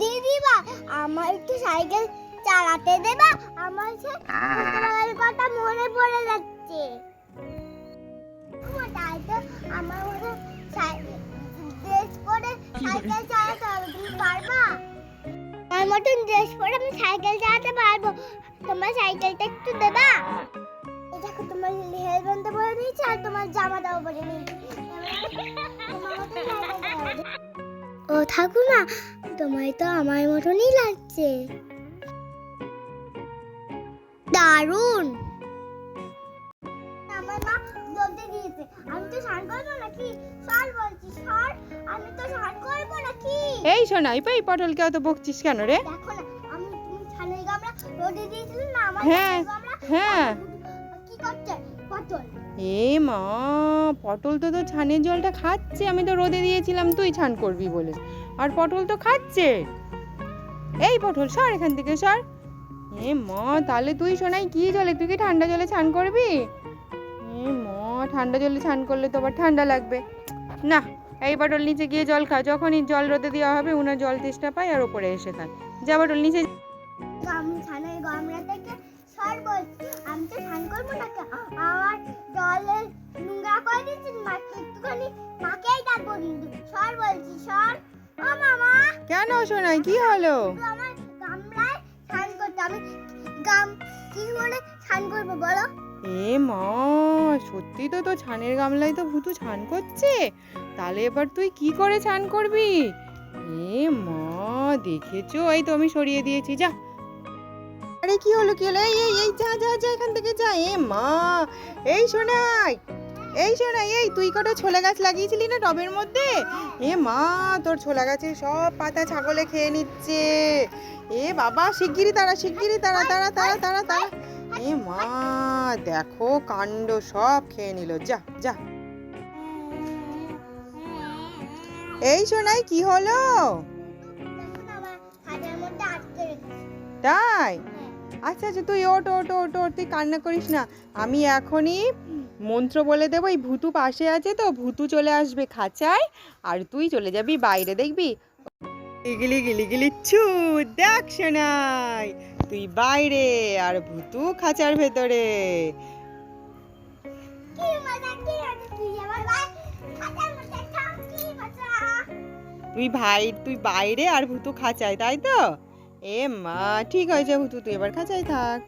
দিদিবা আমার একটু সাইকেল চালাতে দেবা? আমার ছোটবেলার কথা মনে পড়ে যাচ্ছে। তাই তো আমার মতো ড্রেস পরে সাইকেল চালাতে হবে, তুমি পারবা? আমার মতন ড্রেস পরে আমি সাইকেল চালাতে পারবো, তোমার সাইকেলটা একটু দেবা? দেখো তোমার হেলমেটটা পরে নিয়েছি আর তোমার জামাটাও পরে নিয়েছি। ও ঠাকুমা, তোমায় তো আমার মতনই লাগছে, দারুণ। আমার মা বলতে দিয়েছে আমি তো স্নান করবো নাকি? সর বলছি সর, আমি তো স্নান করবো নাকি? এই শোনা, এই পটলকে অত বকছিস কেন রে? দেখো না, আমি তুমি ছানের গামলা রোদে দিয়েছিলে না আমার হ্যাঁ হ্যাঁ। কি করছে পটল? এ মা, পটল তো ছানের জলটা খাচ্ছে, আমি তো রোদে দিয়েছিলাম তুই ছান করবি বলে, আর পটল তো খাচ্ছে। এই পটল সর এখান থেকে সর। এ মা, তাহলে তুই শোনাই কি জলে, তুই কি ঠান্ডা জলে স্নান করবি? এ মা, ঠান্ডা জলে স্নান করলে তো আবার ঠান্ডা লাগবে না। এই পটল নিচে গিয়ে জল খা, যখনই জল রোদে দেওয়া হবে উনার জল তেষ্টা পায় আর ওপরে এসে খায়। যা পটল নিচে। ছানের গামলা থেকে সর বলছি, আমি তো স্নান করবো নাকি? আমার জলে নোংরা করে দিচ্ছি, একটুখানি মাকেই ডাকবো কিন্তু। সর বলছি সর। ও মামা, কেন শোনাই, কি হলো? আমার গামলায় স্নান করতে, আমি কি করে স্নান করবো বলো? এ মা, সত্যি তো ছানের গামলায় তো ভুতু স্নান করছে, তাহলে এবার তুই কি করে স্নান করবি? এ মা, দেখেছো, এই তো আমি সরিয়ে দিয়েছি, যা। আরে কি হলো কি হলো, এই এই এই যা যা যা এখান থেকে যা। এ মা, এই শোনাই, এই শোনাই, এই তুই কটা ছোলা গাছ লাগিয়েছিলি না টবের মধ্যে? এ মা, তোর ছোলা গাছের সব পাতা ছাগলে খেয়ে নিচ্ছে। এ বাবা, শিগগিরই তারা, শিগগিরই তারা তারা তারা তারা তারা। এ মা, দেখো কাণ্ড, সব খেয়ে নিল, যা যা। এই শোনাই, কি হলো? তাই? আচ্ছা আচ্ছা, তুই ওট ওট ওট ওট, তুই কান্না করিস না। আমি এখনই মন্ত্র বলে দেবো, এই ভুতু পাশে আছে তো, ভুতু চলে আসবে খাঁচায় আর তুই চলে যাবি বাইরে, দেখবি গিলি গিলি গিলি ছু, দেখ শোনাই, তুই বাইরে আর ভুতু খাঁচার ভেতরে। তুই বাইরে আর ভুতু খাঁচায়, তাই তো? এ মা, ঠিক হয়েছে ভুতু, তুই এবার খাঁচায় থাক।